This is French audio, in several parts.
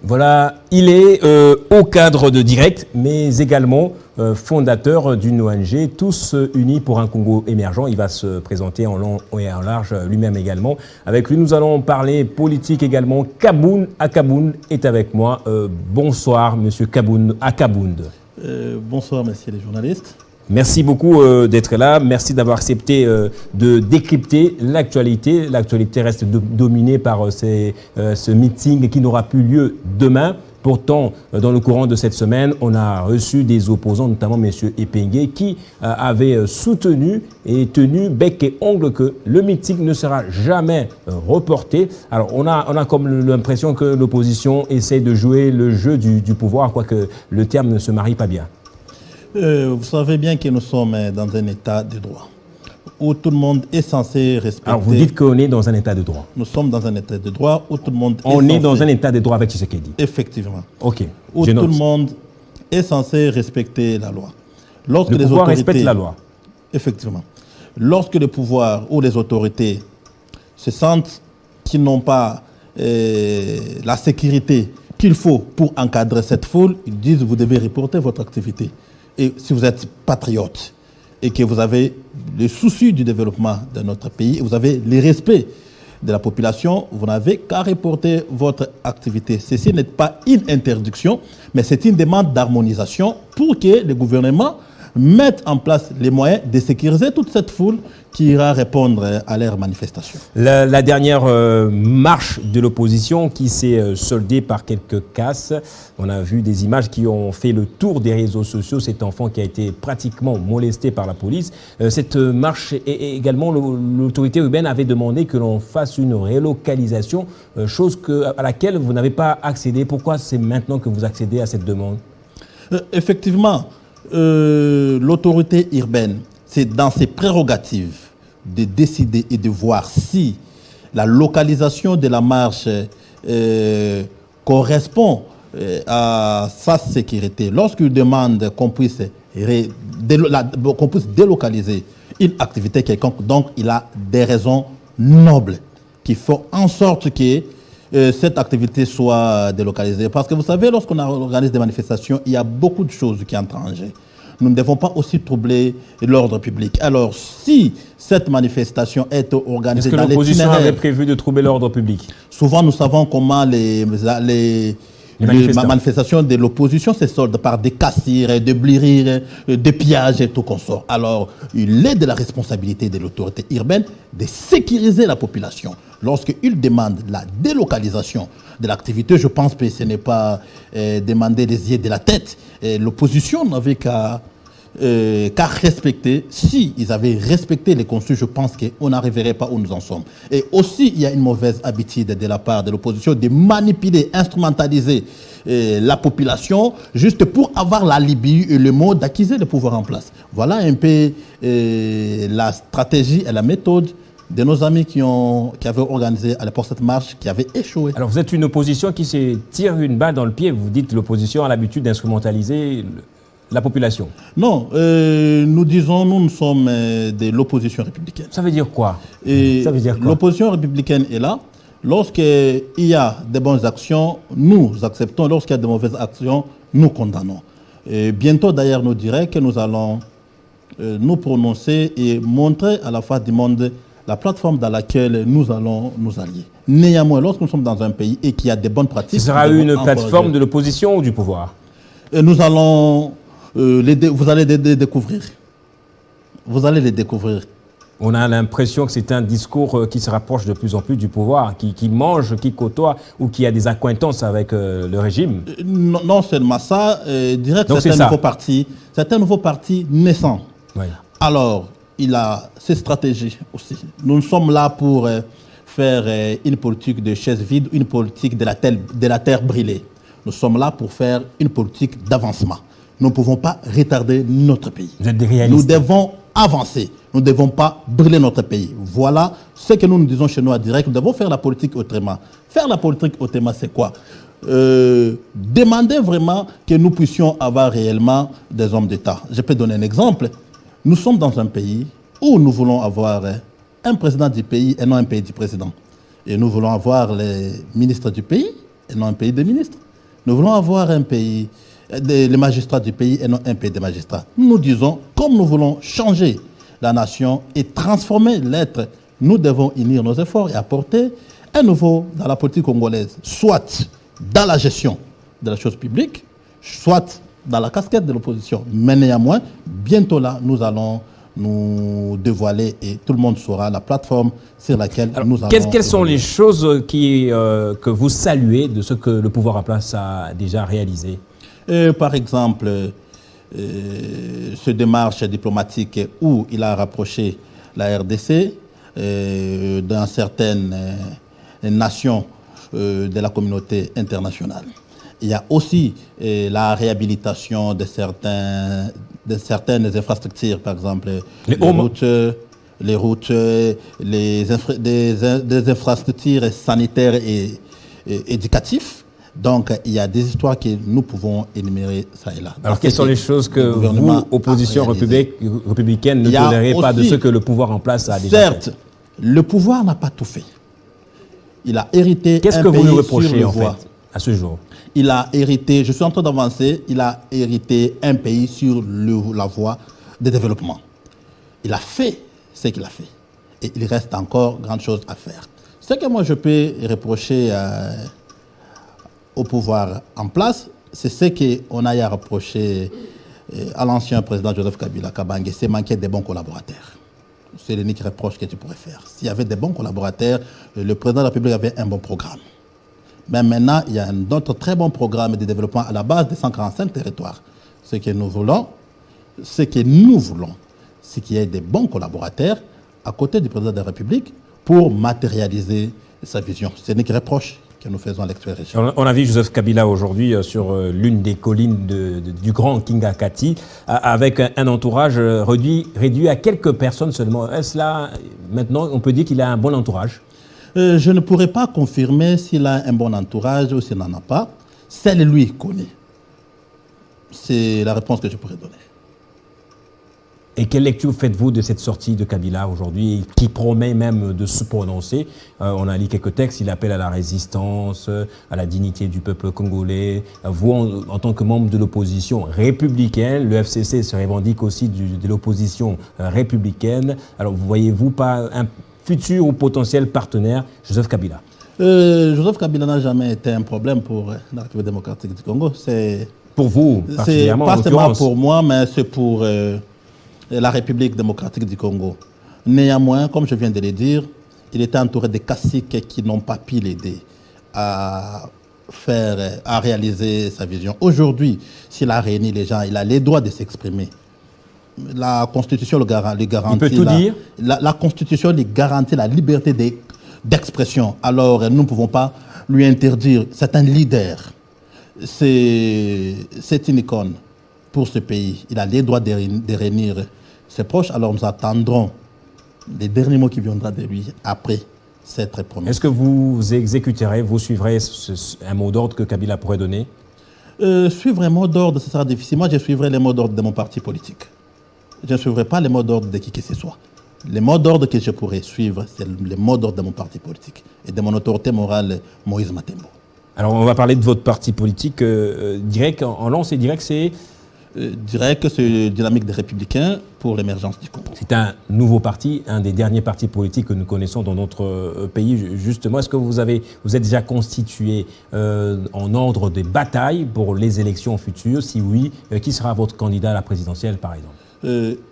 Voilà, il est au cadre de Direct, mais également fondateur d'une ONG, Tous Unis pour un Congo émergent. Il va se présenter en long et en large lui-même également. Avec lui, nous allons parler politique également. Kaboun Akaboun est avec moi. Bonsoir, monsieur Kaboun Akaboun. Bonsoir, messieurs les journalistes. Merci beaucoup d'être là. Merci d'avoir accepté de décrypter l'actualité. L'actualité reste dominée par ce meeting qui n'aura plus lieu demain. Pourtant, dans le courant de cette semaine, on a reçu des opposants, notamment M. Epengue, qui avait soutenu et tenu bec et ongle que le meeting ne sera jamais reporté. Alors, on a comme l'impression que l'opposition essaie de jouer le jeu du pouvoir, quoique le terme ne se marie pas bien. Vous savez bien que nous sommes dans un état de droit, où tout le monde est censé respecter... Alors vous dites qu'on est dans un état de droit. Nous sommes dans un état de droit où tout le monde On est dans un état de droit avec Tshisekedi. Effectivement. Ok. Où tout le monde est censé respecter la loi. Lorsque le pouvoir respecte la loi. Effectivement. Lorsque le pouvoir ou les autorités se sentent qu'ils n'ont pas la sécurité qu'il faut pour encadrer cette foule, ils disent vous devez reporter votre activité. Et si vous êtes patriote et que vous avez le souci du développement de notre pays, et vous avez le respect de la population, vous n'avez qu'à reporter votre activité. Ceci n'est pas une interdiction, mais c'est une demande d'harmonisation pour que le gouvernement mette en place les moyens de sécuriser toute cette foule qui ira répondre à leurs manifestations. La dernière marche de l'opposition qui s'est soldée par quelques casses. On a vu des images qui ont fait le tour des réseaux sociaux. Cet enfant qui a été pratiquement molesté par la police. Cette marche, et également, l'autorité urbaine avait demandé que l'on fasse une relocalisation, chose à laquelle vous n'avez pas accédé. Pourquoi c'est maintenant que vous accédez à cette demande? Effectivement, l'autorité urbaine, c'est dans ses prérogatives de décider et de voir si la localisation de la marche correspond à sa sécurité. Lorsqu'il demande qu'on puisse délocaliser une activité quelconque, donc il a des raisons nobles qui font en sorte que cette activité soit délocalisée. Parce que vous savez, lorsqu'on organise des manifestations, il y a beaucoup de choses qui entrent en jeu. Nous ne devons pas aussi troubler l'ordre public. Alors, si cette manifestation est organisée dans l'itinéraire... Est-ce que l'opposition avait prévu de troubler l'ordre public? Souvent, nous savons comment les manifestations de l'opposition se soldent par des cassures, des blirires, des pillages et tout consort. Alors, il est de la responsabilité de l'autorité urbaine de sécuriser la population. Lorsqu'il demande la délocalisation de l'activité, je pense que ce n'est pas demander des yeux de la tête. L'opposition n'avait qu'à respecter. Si ils avaient respecté les consignes, je pense qu'on n'arriverait pas où nous en sommes. Et aussi, il y a une mauvaise habitude de la part de l'opposition de manipuler, instrumentaliser la population juste pour avoir l'alibi et le mot d'acquiser le pouvoir en place. Voilà un peu la stratégie et la méthode de nos amis qui avaient organisé à l'époque cette marche, qui avait échoué. Alors vous êtes une opposition qui se tire une balle dans le pied. Vous dites que l'opposition a l'habitude d'instrumentaliser la population. Non, nous disons, nous sommes de l'opposition républicaine. Ça veut dire quoi? L'opposition républicaine est là. Lorsqu'il y a de bonnes actions, nous acceptons. Lorsqu'il y a de mauvaises actions, nous condamnons. Et bientôt, d'ailleurs, nous dirons que nous allons nous prononcer et montrer à la face du monde la plateforme dans laquelle nous allons nous allier. Néanmoins, lorsque nous sommes dans un pays et qu'il y a des bonnes pratiques... Ce sera une plateforme de l'opposition ou du pouvoir? Nous allons... vous allez les découvrir. Vous allez les découvrir. On a l'impression que c'est un discours qui se rapproche de plus en plus du pouvoir, qui mange, qui côtoie ou qui a des accointances avec le régime. Non seulement ça, direct, c'est un nouveau parti naissant. Oui. Alors, il a ses stratégies aussi. Nous sommes là pour faire une politique de chaises vides, une politique de la terre brûlée. Nous sommes là pour faire une politique d'avancement. Nous ne pouvons pas retarder notre pays. Vous êtes des réalistes. Nous devons avancer. Nous ne devons pas brûler notre pays. Voilà ce que nous disons chez nous à Direct. Nous devons faire la politique autrement. Faire la politique autrement, c'est quoi? Demander vraiment que nous puissions avoir réellement des hommes d'État. Je peux donner un exemple. Nous sommes dans un pays où nous voulons avoir un président du pays et non un pays du président. Et nous voulons avoir les ministres du pays et non un pays des ministres. Nous voulons avoir un pays, les magistrats du pays et non un pays de magistrats. Nous disons, comme nous voulons changer la nation et transformer l'être, nous devons unir nos efforts et apporter un nouveau dans la politique congolaise, soit dans la gestion de la chose publique, soit dans la casquette de l'opposition. Mais néanmoins, bientôt là, nous allons nous dévoiler et tout le monde saura la plateforme sur laquelle nous allons... Quelles sont les choses que vous saluez de ce que le pouvoir en place a déjà réalisé? Par exemple, ce démarche diplomatique où il a rapproché la RDC dans certaines nations de la communauté internationale. Il y a aussi la réhabilitation de certaines infrastructures, par exemple les routes, des infrastructures sanitaires et éducatives. Donc, il y a des histoires que nous pouvons énumérer ça et là. Alors, quelles sont les choses que vous, opposition républicaine, ne tolérez pas de ce que le pouvoir en place a déjà fait? Certes, le pouvoir n'a pas tout fait. Il a hérité un pays sur le voie. Qu'est-ce que vous lui reprochez, en fait, à ce jour? Il a hérité, je suis en train d'avancer, il a hérité un pays sur la voie de développement. Il a fait ce qu'il a fait. Et il reste encore grande chose à faire. Ce que moi je peux reprocher au pouvoir en place, c'est ce qu'on a à reprocher à l'ancien président Joseph Kabila Kabange, c'est manquer des bons collaborateurs. C'est l'unique reproche que tu pourrais faire. S'il y avait des bons collaborateurs, le président de la République avait un bon programme. Mais maintenant, il y a un autre très bon programme de développement à la base des 145 territoires. Ce que nous voulons, c'est qu'il y ait des bons collaborateurs à côté du président de la République pour matérialiser sa vision. C'est l'unique reproche que nous faisons à l'extérieur. On a vu Joseph Kabila aujourd'hui sur l'une des collines du grand Kingakati avec un entourage réduit à quelques personnes seulement. Est-ce là, maintenant, on peut dire qu'il a un bon entourage? Je ne pourrais pas confirmer s'il a un bon entourage ou s'il n'en a pas. Seul lui connaît. C'est la réponse que je pourrais donner. Et quelle lecture faites-vous de cette sortie de Kabila aujourd'hui, qui promet même de se prononcer? On a lu quelques textes, il appelle à la résistance, à la dignité du peuple congolais. Vous, en tant que membre de l'opposition républicaine, le FCC se revendique aussi de l'opposition républicaine. Alors, voyez-vous pas un futur ou potentiel partenaire, Joseph Kabila? Joseph Kabila n'a jamais été un problème pour la République démocratique du Congo. C'est pour vous, particulièrement, pas seulement pour moi, mais c'est pour la République démocratique du Congo. Néanmoins, comme je viens de le dire, il était entouré de caciques qui n'ont pas pu l'aider à réaliser sa vision. Aujourd'hui, s'il a réuni les gens, il a les droits de s'exprimer. La Constitution le garantit. Il peut tout dire. La Constitution lui garantit la liberté d'expression. Alors, nous ne pouvons pas lui interdire. C'est un leader. C'est une icône pour ce pays. Il a les droits de réunir ses proches. Alors, nous attendrons les derniers mots qui viendront de lui après cette promesse. Est-ce que vous exécuterez, vous suivrez un mot d'ordre que Kabila pourrait donner? Suivre un mot d'ordre, ce sera difficile. Moi, je suivrai les mots d'ordre de mon parti politique. Je ne suivrai pas les mots d'ordre de qui que ce soit. Les mots d'ordre que je pourrais suivre, c'est les mots d'ordre de mon parti politique et de mon autorité morale, Moïse Matembo. Alors, on va parler de votre parti politique. Direct, en lance et direct, c'est Direct, c'est Dynamique des Républicains pour l'émergence du Congo. C'est un nouveau parti, un des derniers partis politiques que nous connaissons dans notre pays. Justement, est-ce que vous êtes déjà constitué en ordre de bataille pour les élections futures? Si oui, qui sera votre candidat à la présidentielle, par exemple?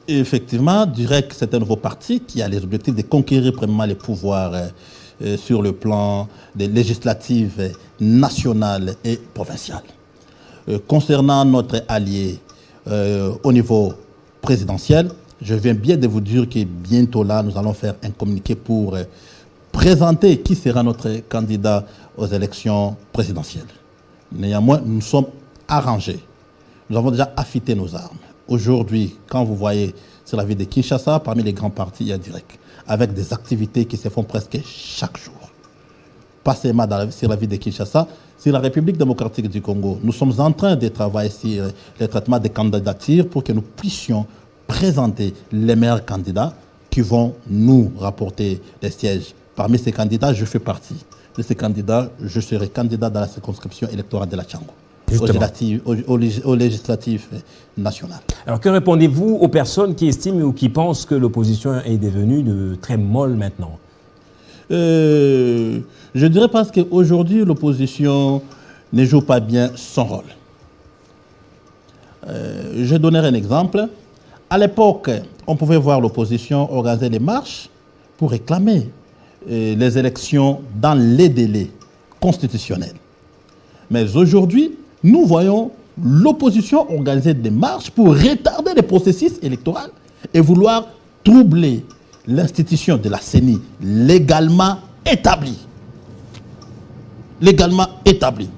Effectivement, Direct, c'est un nouveau parti qui a les objectifs de conquérir premièrement les pouvoirs sur le plan des législatives nationales et provinciales. Concernant notre allié au niveau présidentiel, je viens bien de vous dire que bientôt là, nous allons faire un communiqué pour présenter qui sera notre candidat aux élections présidentielles. Néanmoins, nous sommes arrangés. Nous avons déjà affûté nos armes. Aujourd'hui, quand vous voyez sur la ville de Kinshasa, parmi les grands partis, il y a Direct, avec des activités qui se font presque chaque jour. Pas seulement sur la ville de Kinshasa, sur la République démocratique du Congo. Nous sommes en train de travailler sur le traitement des candidatures pour que nous puissions présenter les meilleurs candidats qui vont nous rapporter les sièges. Parmi ces candidats, je fais partie. de ces candidats, je serai candidat dans la circonscription électorale de la Tchango, au législatif national. Alors que répondez-vous aux personnes qui estiment ou qui pensent que l'opposition est devenue très molle maintenant? Je dirais parce qu'aujourd'hui, l'opposition ne joue pas bien son rôle. Je donnerai un exemple. À l'époque, on pouvait voir l'opposition organiser des marches pour réclamer les élections dans les délais constitutionnels. Mais aujourd'hui, nous voyons l'opposition organiser des marches pour retarder les processus électoraux et vouloir troubler l'institution de la CENI légalement établie. Légalement établie.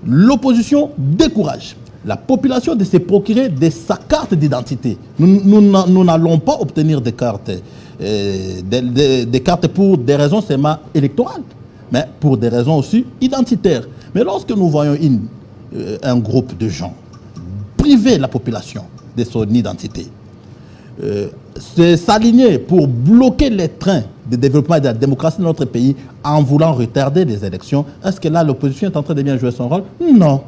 L'opposition décourage la population de se procurer de sa carte d'identité. Nous n'allons pas obtenir des cartes, des cartes pour des raisons seulement électorales, mais pour des raisons aussi identitaires. Mais lorsque nous voyons un groupe de gens priver la population de son identité, s'aligner pour bloquer les trains de développement et de la démocratie de notre pays en voulant retarder les élections, est-ce que là l'opposition est en train de bien jouer son rôle? Non.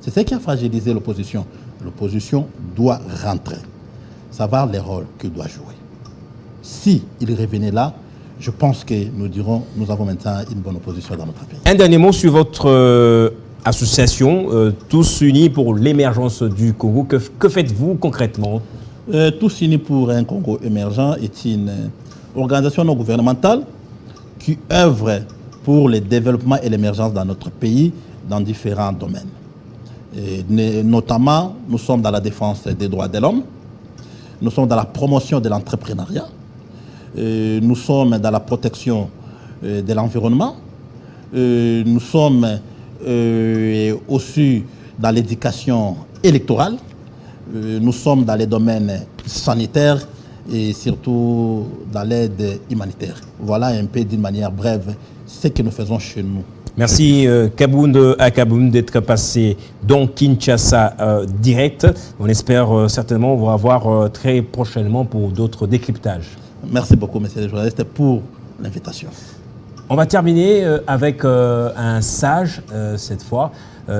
C'est ce qui a fragilisé l'opposition. L'opposition doit rentrer, savoir les rôles qu'il doit jouer. Si il revenait là, je pense que nous dirons nous avons maintenant une bonne opposition dans notre pays. Un dernier mot sur votre association, Tous Unis pour l'émergence du Congo. Que faites-vous concrètement? Tous Unis pour un Congo émergent est une organisation non gouvernementale qui œuvre pour le développement et l'émergence dans notre pays dans différents domaines. Et notamment, nous sommes dans la défense des droits de l'homme, nous sommes dans la promotion de l'entrepreneuriat, nous sommes dans la protection de l'environnement, nous sommes aussi dans l'éducation électorale, nous sommes dans les domaines sanitaires et surtout dans l'aide humanitaire. Voilà un peu d'une manière brève ce que nous faisons chez nous. Merci Kabound Akaboun d'être passé dans Kinshasa direct. On espère certainement vous revoir très prochainement pour d'autres décryptages. Merci beaucoup, messieurs les journalistes, pour l'invitation. On va terminer avec un sage cette fois.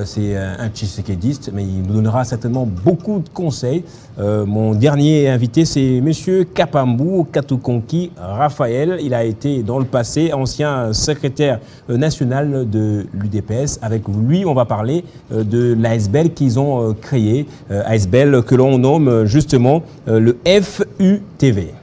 C'est un tshisekédiste, mais il nous donnera certainement beaucoup de conseils. Mon dernier invité, c'est M. Kapambou Katukonki Raphaël. Il a été dans le passé ancien secrétaire national de l'UDPS. Avec lui, on va parler de l'ASBEL qu'ils ont créé, ASBEL que l'on nomme justement le FUTV.